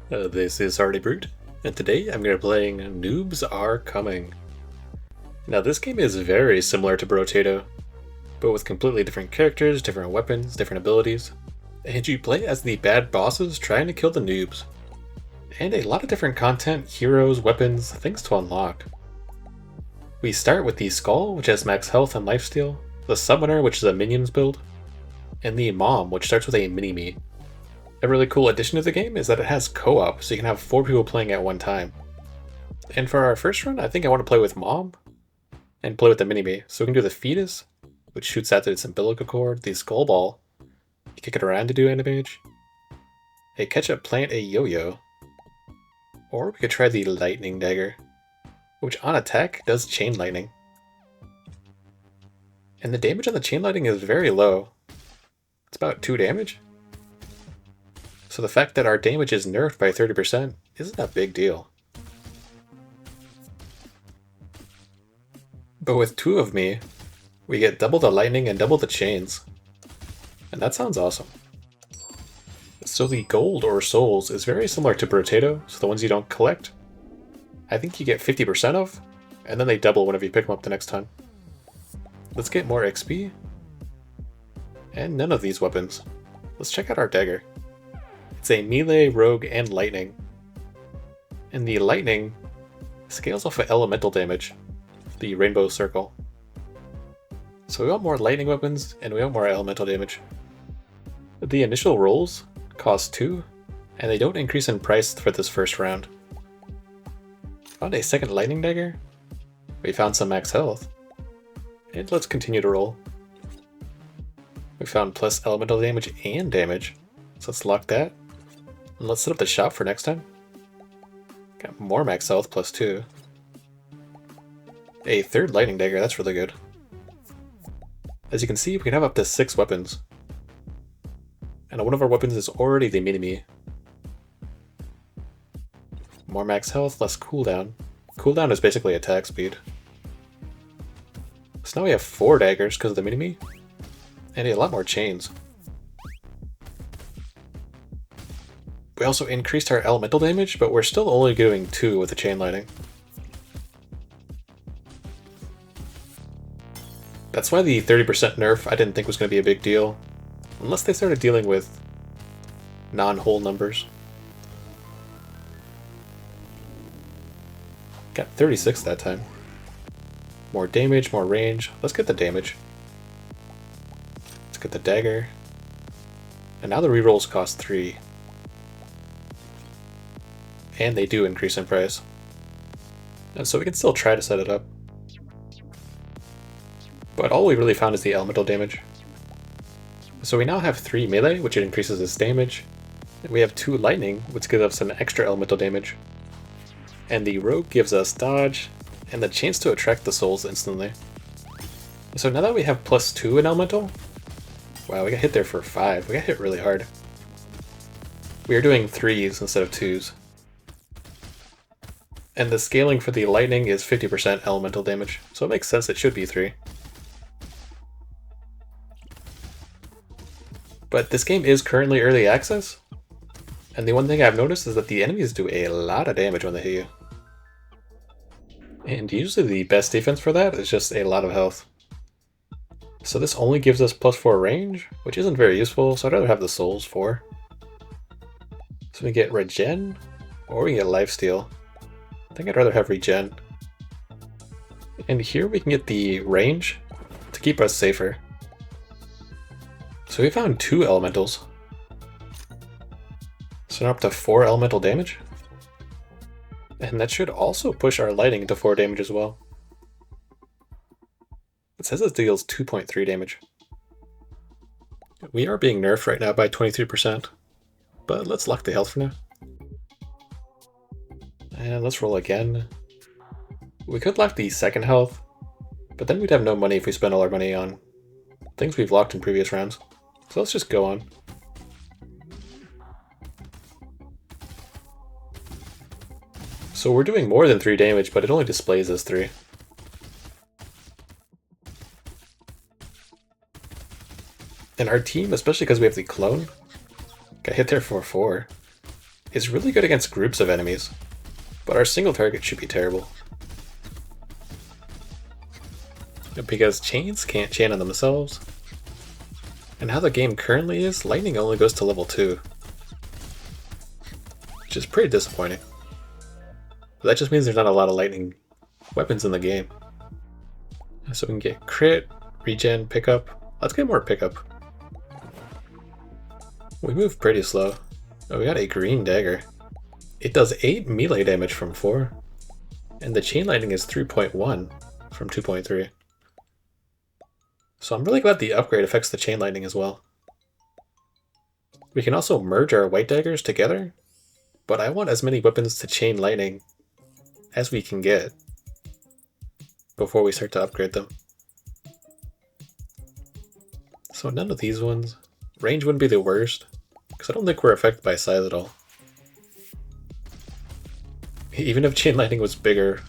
This is Hardy Brute, and today I'm going to be playing Noobs Are Coming. Now this game is very similar to Brotato, but with completely different characters, different weapons, different abilities, and you play as the bad bosses trying to kill the noobs. And a lot of different content, heroes, weapons, things to unlock. We start with the Skull, which has max health and lifesteal, the Summoner, which is a minions build, and the Mom, which starts with a mini-me. A really cool addition to the game is that it has co-op, so you can have 4 people playing at one time. And for our first run, I think I want to play with Mom, and play with the mini-me. So we can do the Fetus, which shoots out its umbilical cord, the Skull Ball, you kick it around to do damage, a Ketchup Plant, a Yo-Yo, or we could try the Lightning Dagger, which on attack does Chain Lightning. And the damage on the Chain Lightning is very low. It's about 2 damage. So the fact that our damage is nerfed by 30% isn't a big deal. But with 2 of me, we get double the lightning and double the chains. And that sounds awesome. So the gold or souls is very similar to Brotato, so the ones you don't collect, I think you get 50% of, and then they double whenever you pick them up the next time. Let's get more XP. And none of these weapons. Let's check out our dagger. It's a melee, rogue, and lightning. And the lightning scales off of elemental damage, the rainbow circle. So we want more lightning weapons, and we want more elemental damage. The initial rolls cost 2, and they don't increase in price for this first round. Found a second lightning dagger. We found some max health. And let's continue to roll. We found plus elemental damage and damage, so let's lock that. And let's set up the shop for next time. Got more max health, plus 2. A third lightning dagger, that's really good. As you can see, we can have up to 6 weapons. And one of our weapons is already the mini-me. More max health, less cooldown. Cooldown is basically attack speed. So now we have 4 daggers because of the mini-me. And a lot more chains. We also increased our elemental damage, but we're still only doing 2 with the chain lightning. That's why the 30% nerf I didn't think was going to be a big deal, unless they started dealing with non-whole numbers. Got 36 that time. More damage, more range. Let's get the damage. Let's get the dagger. And now the rerolls cost 3. And they do increase in price. And so we can still try to set it up. But all we really found is the elemental damage. So we now have 3 melee, which increases its damage. And we have 2 lightning, which gives us an extra elemental damage. And the rogue gives us dodge, and the chance to attract the souls instantly. So now that we have plus 2 in elemental, wow, we got hit there for 5. We got hit really hard. We are doing 3s instead of 2s. And the scaling for the lightning is 50% elemental damage, so it makes sense it should be 3. But this game is currently early access, and the one thing I've noticed is that the enemies do a lot of damage when they hit you. And usually the best defense for that is just a lot of health. So this only gives us plus 4 range, which isn't very useful, so I'd rather have the souls 4. So we get regen, or we get lifesteal. I think I'd rather have regen. And here we can get the range to keep us safer. So we found 2 elementals. So now up to 4 elemental damage. And that should also push our lighting into 4 damage as well. It says it deals 2.3 damage. We are being nerfed right now by 23%. But let's lock the health for now. And let's roll again. We could lock the second health, but then we'd have no money if we spend all our money on things we've locked in previous rounds. So let's just go on. So we're doing more than 3 damage, but it only displays as 3. And our team, especially because we have the clone, got hit there for 4. is really good against groups of enemies, but our single target should be terrible. Because chains can't chain on themselves, and how the game currently is, lightning only goes to level 2. Which is pretty disappointing. But that just means there's not a lot of lightning weapons in the game. So we can get crit, regen, pickup. Let's get more pickup. We move pretty slow. Oh, we got a green dagger. It does 8 melee damage from 4. And the chain lightning is 3.1 from 2.3. So I'm really glad the upgrade affects the chain lightning as well. We can also merge our white daggers together, but I want as many weapons to chain lightning as we can get before we start to upgrade them. So none of these ones. Range wouldn't be the worst, because I don't think we're affected by size at all. Even if chain lightning was bigger,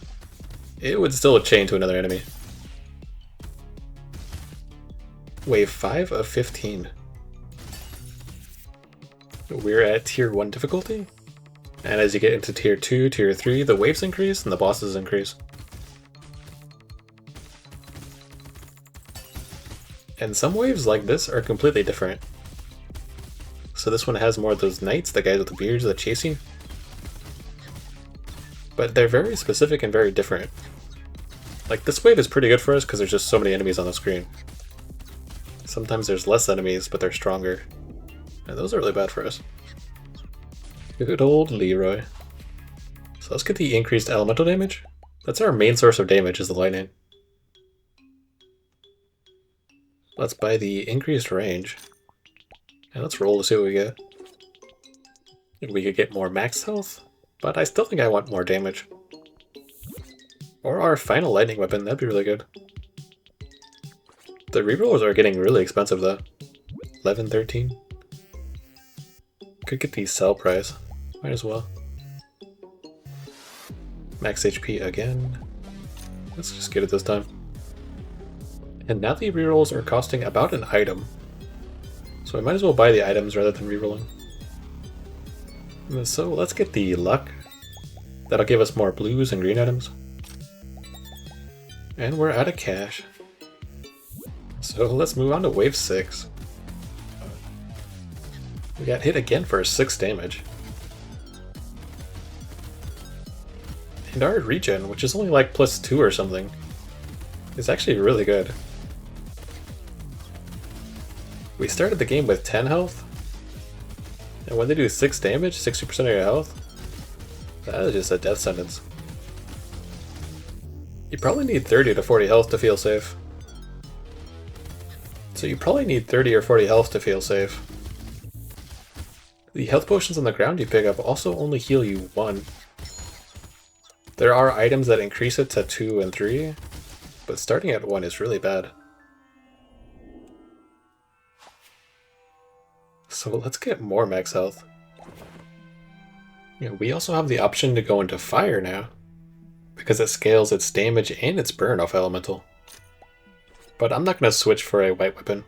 it would still chain to another enemy. Wave 5 of 15. We're at tier 1 difficulty, and as you get into tier 2, tier 3, the waves increase and the bosses increase. And some waves like this are completely different. So this one has more of those knights, the guys with the beards that chase you. But they're very specific and very different. Like this wave is pretty good for us because there's just so many enemies on the screen. Sometimes there's less enemies, but they're stronger. And those are really bad for us. Good old Leroy. So let's get the increased elemental damage. That's our main source of damage, is the lightning. Let's buy the increased range. And let's roll to see what we get. We could get more max health, but I still think I want more damage. Or our final lightning weapon, that'd be really good. The rerolls are getting really expensive though. 11, 13. Could get the sell price. Might as well. Max HP again. Let's just get it this time. And now the rerolls are costing about an item. So I might as well buy the items rather than rerolling. So let's get the luck. That'll give us more blues and green items. And we're out of cash. So let's move on to wave 6. We got hit again for 6 damage. And our regen, which is only like +2 or something, is actually really good. We started the game with 10 health, and when they do 6 damage, 60% of your health, that is just a death sentence. You probably need 30 to 40 health to feel safe. So you probably need 30 or 40 health to feel safe. The health potions on the ground you pick up also only heal you 1. There are items that increase it to 2 and 3, but starting at 1 is really bad. So let's get more max health. Yeah, we also have the option to go into fire now, because it scales its damage and its burn off elemental. But I'm not going to switch for a white weapon.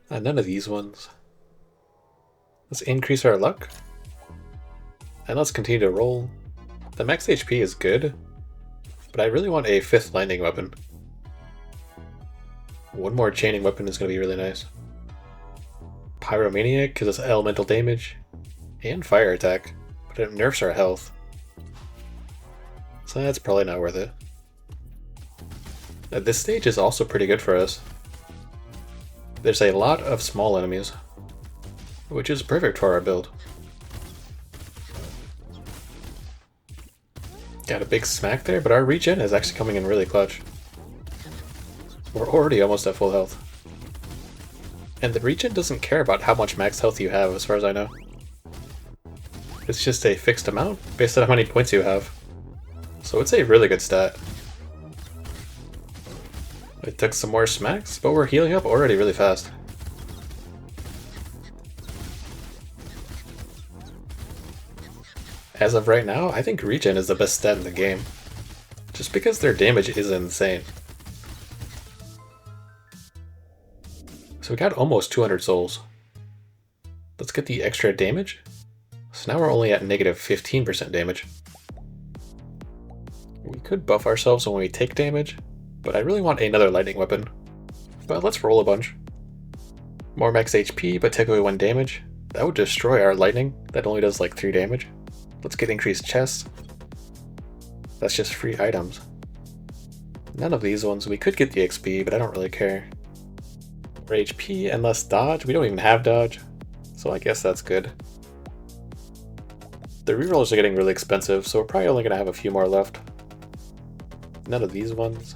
And none of these ones. Let's increase our luck. And let's continue to roll. The max HP is good, but I really want a 5th lightning weapon. One more chaining weapon is going to be really nice. Pyromaniac gives us elemental damage and fire attack, but it nerfs our health. So that's probably not worth it. This stage is also pretty good for us. There's a lot of small enemies, which is perfect for our build. Got a big smack there, but our regen is actually coming in really clutch. We're already almost at full health. And the regen doesn't care about how much max health you have, as far as I know. It's just a fixed amount based on how many points you have. So it's a really good stat. It took some more smacks, but we're healing up already really fast. As of right now, I think regen is the best stat in the game, just because their damage is insane. So we got almost 200 souls. Let's get the extra damage, So now we're only at negative 15% damage. We could buff ourselves when we take damage, but I really want another lightning weapon. But let's roll a bunch. More max HP, but take away 1 damage. That would destroy our lightning, that only does like 3 damage. Let's get increased chest. That's just free items. None of these ones. We could get the XP, but I don't really care. More HP and less dodge. We don't even have dodge, so I guess that's good. The rerolls are getting really expensive, so we're probably only going to have a few more left. None of these ones.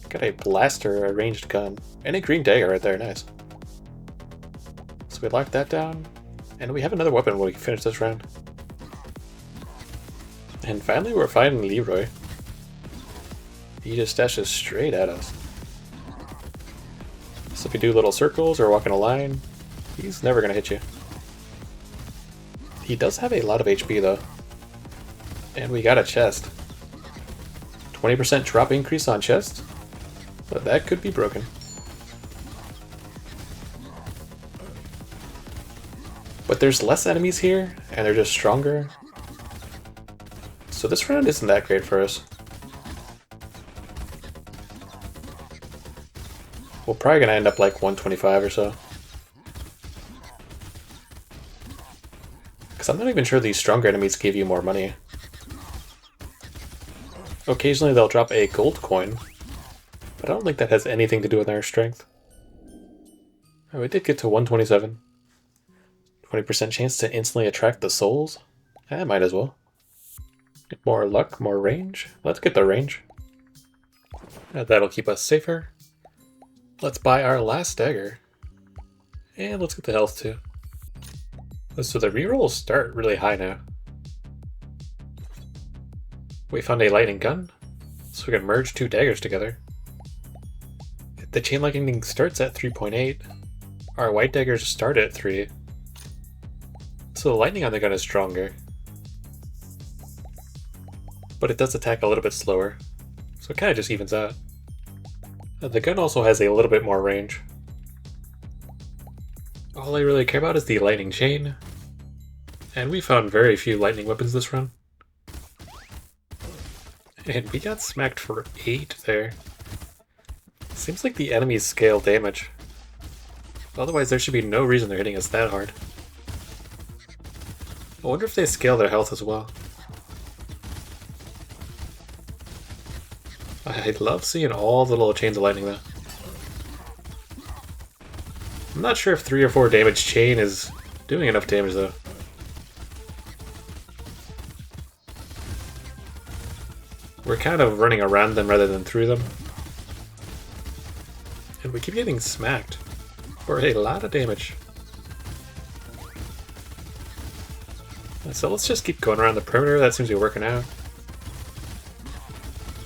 Got a blaster, a ranged gun, and a green dagger right there, nice. So we lock that down, and we have another weapon when we finish this round. And finally we're fighting Leroy. He just dashes straight at us. So if we do little circles or walk in a line, he's never going to hit you. He does have a lot of HP though. And we got a chest. 20% drop increase on chest, but that could be broken. But there's less enemies here, and they're just stronger. So this round isn't that great for us. We're probably gonna end up like 125 or so. Because I'm not even sure these stronger enemies give you more money. Occasionally they'll drop a gold coin, but I don't think that has anything to do with our strength. Oh, we did get to 127. 20% chance to instantly attract the souls? I might as well. Get more luck, more range. Let's get the range. That'll keep us safer. Let's buy our last dagger. And let's get the health too. So the rerolls start really high now. We found a lightning gun, so we can merge 2 daggers together. The chain lightning starts at 3.8. Our white daggers start at 3. So the lightning on the gun is stronger. But it does attack a little bit slower, so it kind of just evens out. The gun also has a little bit more range. All I really care about is the lightning chain. And we found very few lightning weapons this run. And we got smacked for 8 there. Seems like the enemies scale damage. Otherwise there should be no reason they're hitting us that hard. I wonder if they scale their health as well. I love seeing all the little chains of lightning though. I'm not sure if 3 or 4 damage chain is doing enough damage though. We're kind of running around them rather than through them. And we keep getting smacked for a lot of damage. So let's just keep going around the perimeter, that seems to be working out.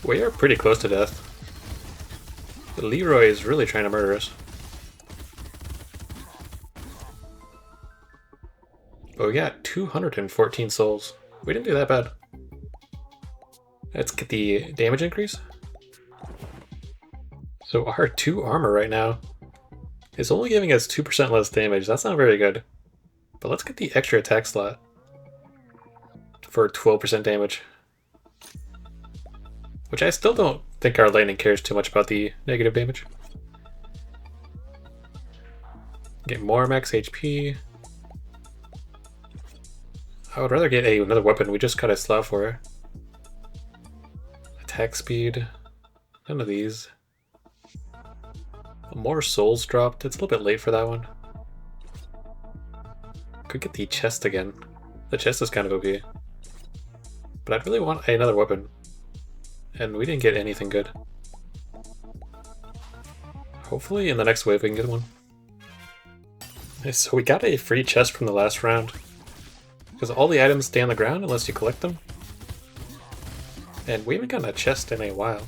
We are pretty close to death. The Leroy is really trying to murder us. But we got 214 souls. We didn't do that bad. Let's get the damage increase. So our 2 armor right now is only giving us 2% less damage. That's not very good. But let's get the extra attack slot for 12% damage. Which I still don't think our lightning cares too much about the negative damage. Get more max HP. I would rather get another weapon. We just got a slot for it. Attack speed. None of these. More souls dropped. It's a little bit late for that one. Could get the chest again. The chest is kind of OP. But I'd really want another weapon. And we didn't get anything good. Hopefully in the next wave we can get one. Okay, so we got a free chest from the last round. Because all the items stay on the ground unless you collect them. And we haven't gotten a chest in a while.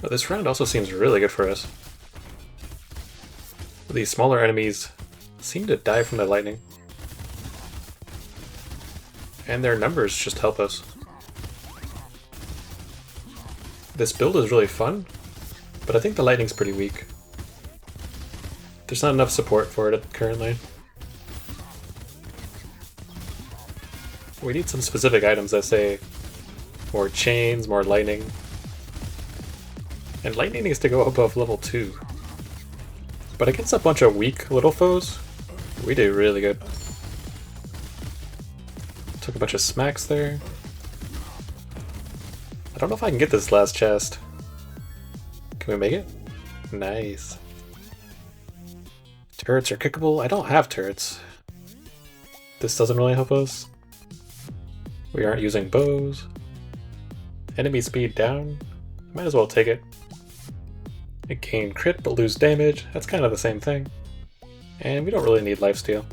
But this round also seems really good for us. These smaller enemies seem to die from the lightning. And their numbers just help us. This build is really fun, but I think the lightning's pretty weak. There's not enough support for it currently. We need some specific items that say more chains, more lightning. And lightning needs to go above level 2. But against a bunch of weak little foes, we do really good. Took a bunch of smacks there. I don't know if I can get this last chest. Can we make it? Nice. Turrets are kickable. I don't have turrets. This doesn't really help us. We aren't using bows. Enemy speed down. Might as well take it. It gain crit but lose damage. That's kind of the same thing. And we don't really need lifesteal.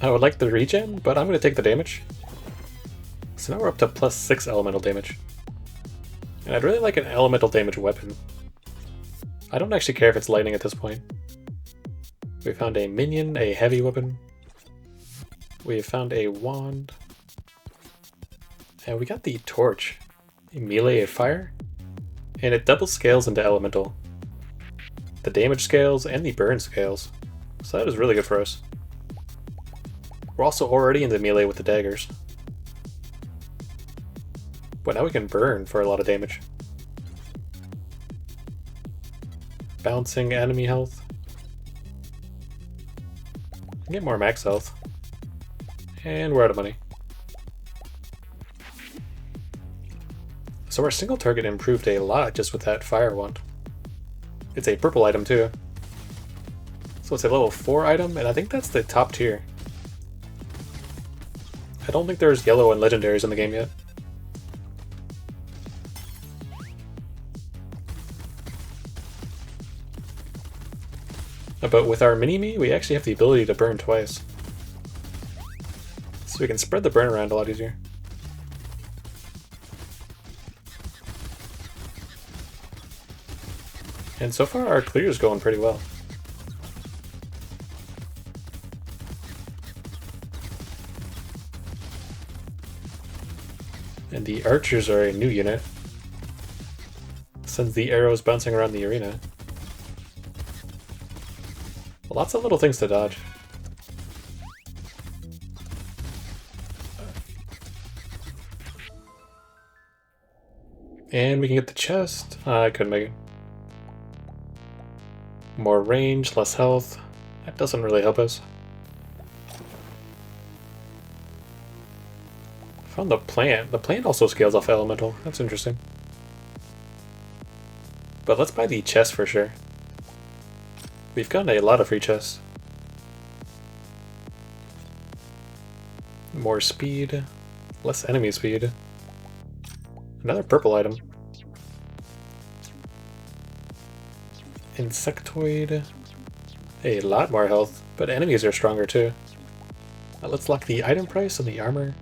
I would like the regen, but I'm going to take the damage. So now we're up to +6 elemental damage. And I'd really like an elemental damage weapon. I don't actually care if it's lightning at this point. We found a minion, a heavy weapon. We found a wand. And we got the torch. A melee of fire. And it double scales into elemental. The damage scales and the burn scales. So that is really good for us. We're also already into melee with the daggers. But now we can burn for a lot of damage. Bouncing enemy health. Get more max health. And we're out of money. So our single target improved a lot just with that fire wand. It's a purple item too. So it's a level 4 item, and I think that's the top tier. I don't think there's yellow and legendaries in the game yet. But with our mini-me, we actually have the ability to burn twice. So we can spread the burn around a lot easier. And so far our clear is going pretty well. And the archers are a new unit. Sends the arrows bouncing around the arena. Lots of little things to dodge. And we can get the chest. I couldn't make it. More range, less health. That doesn't really help us. Found the plant. The plant also scales off elemental. That's interesting. But let's buy the chest for sure. We've gotten a lot of free chests. More speed. Less enemy speed. Another purple item. Insectoid. A lot more health, but enemies are stronger too. Let's lock the item price and the armor.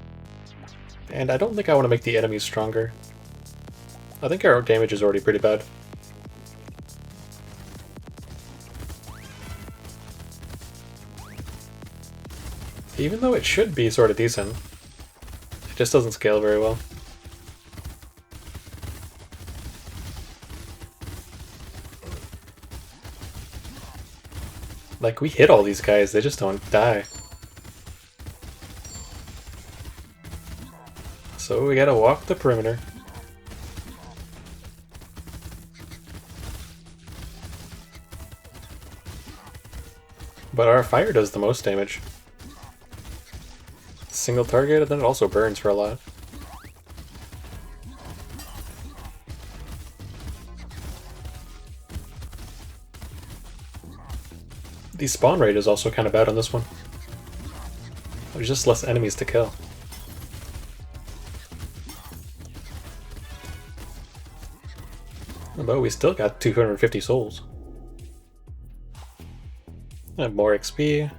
And I don't think I want to make the enemies stronger. I think our damage is already pretty bad. Even though it should be sort of decent, it just doesn't scale very well. Like, we hit all these guys, they just don't die. So we gotta walk the perimeter. But our fire does the most damage. Single target, and then it also burns for a lot. The spawn rate is also kind of bad on this one. There's just less enemies to kill. But we still got 250 souls. And more XP.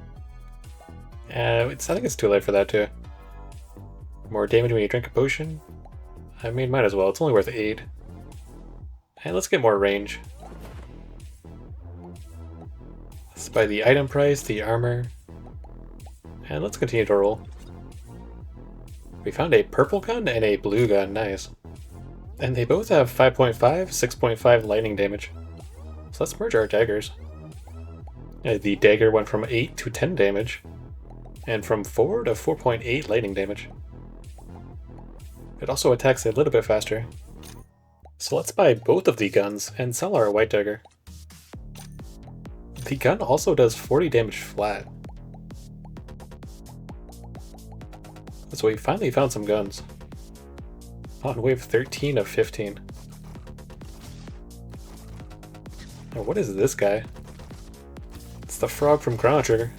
I think it's too late for that too. More damage when you drink a potion. I mean, might as well. It's only worth 8. And let's get more range. Let's buy the item price, the armor. And let's continue to roll. We found a purple gun and a blue gun. Nice. And they both have 5.5, 6.5 lightning damage. So let's merge our daggers. The dagger went from 8 to 10 damage, and from 4 to 4.8 lightning damage. It also attacks a little bit faster. So let's buy both of the guns and sell our white dagger. The gun also does 40 damage flat. So we finally found some guns. On wave 13 of 15. Now what is this guy? It's the frog from Chrono Trigger.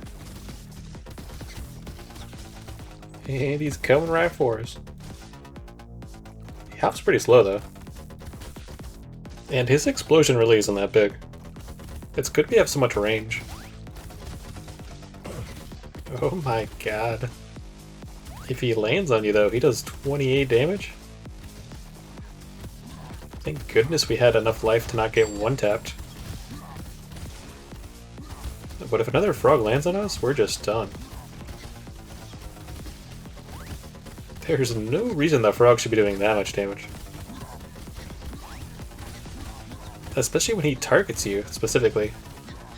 And he's coming right for us. He hops pretty slow though. And his explosion really isn't that big. It's good we have so much range. Oh my god. If he lands on you though, he does 28 damage? Thank goodness we had enough life to not get one-tapped. But if another frog lands on us, we're just done. There's no reason the frog should be doing that much damage. Especially when he targets you, specifically.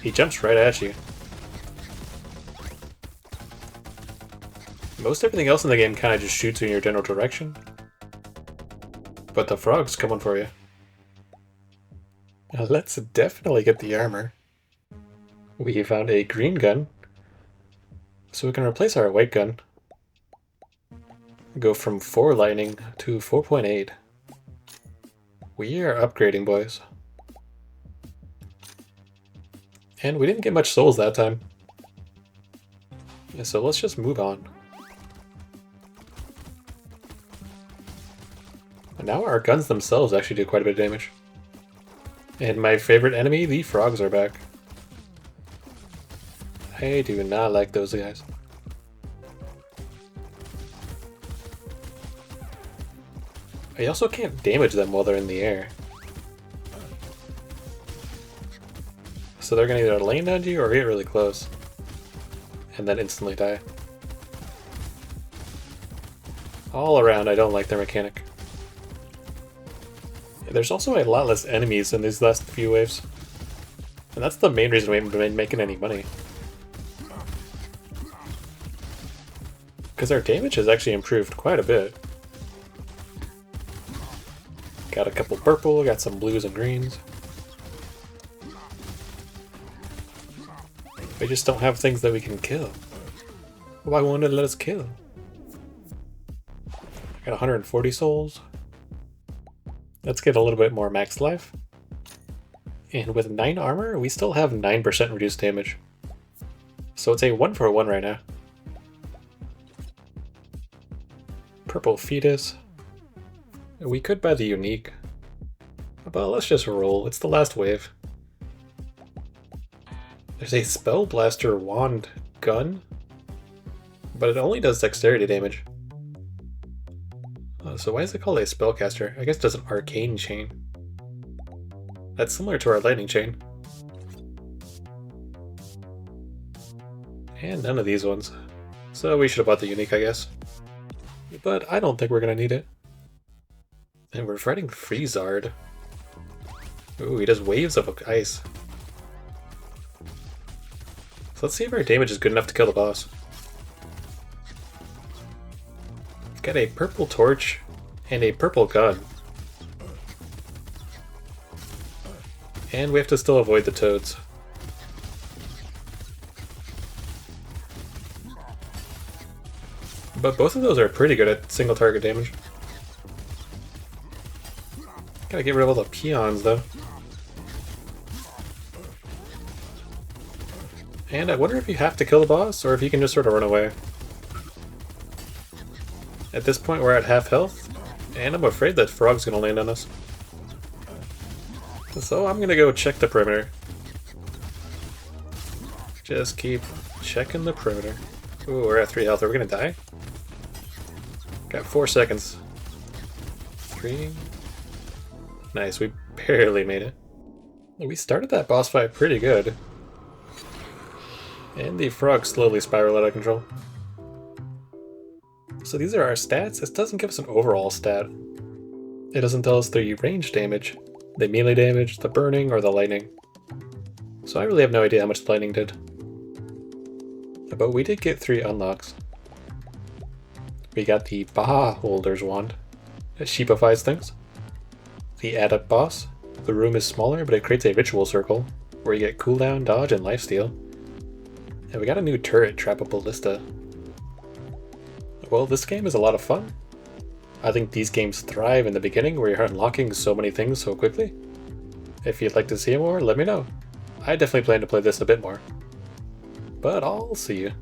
He jumps right at you. Most everything else in the game kind of just shoots you in your general direction. But the frog's coming for you. Now let's definitely get the armor. We found a green gun. So we can replace our white gun. Go from 4 lightning to 4.8. We are upgrading, boys. And we didn't get much souls that time. Yeah, so let's just move on. And now our guns themselves actually do quite a bit of damage. And my favorite enemy, the frogs, are back. I do not like those guys. I also can't damage them while they're in the air. So they're gonna either land on you or get really close. And then instantly die. All around, I don't like their mechanic. There's also a lot less enemies in these last few waves. And that's the main reason we haven't been making any money. Because our damage has actually improved quite a bit. Got a couple purple, got some blues and greens. We just don't have things that we can kill. Why won't it let us kill? Got 140 souls. Let's get a little bit more max life. And with 9 armor, we still have 9% reduced damage. So it's a 1-for-1 right now. Purple fetus. We could buy the unique. But let's just roll. It's the last wave. There's a Spell Blaster wand gun, but it only does dexterity damage. So why is it called a spellcaster? I guess it does an arcane chain. That's similar to our lightning chain. And none of these ones. So we should have bought the unique, I guess. But I don't think we're gonna need it. And we're fighting Freezard. Ooh, he does waves of ice. So let's see if our damage is good enough to kill the boss. We've got a purple torch and a purple gun. And we have to still avoid the toads. But both of those are pretty good at single target damage. Gotta get rid of all the peons though. And I wonder if you have to kill the boss, or if you can just sort of run away. At this point we're at half health, and I'm afraid that frog's gonna land on us. So I'm gonna go check the perimeter. Just keep checking the perimeter. Ooh, we're at 3 health. Are we gonna die? Got 4 seconds. 3. Nice, we barely made it. We started that boss fight pretty good. And the frog slowly spiraled out of control. So these are our stats. This doesn't give us an overall stat. It doesn't tell us the range damage, the melee damage, the burning, or the lightning. So I really have no idea how much the lightning did. But we did get 3 unlocks. We got the Baha Holder's Wand. It sheepifies things. The Adept Boss. The room is smaller, but it creates a ritual circle, where you get cooldown, dodge, and lifesteal. And we got a new turret, Trap a Ballista. Well, this game is a lot of fun. I think these games thrive in the beginning, where you're unlocking so many things so quickly. If you'd like to see more, let me know. I definitely plan to play this a bit more. But I'll see you.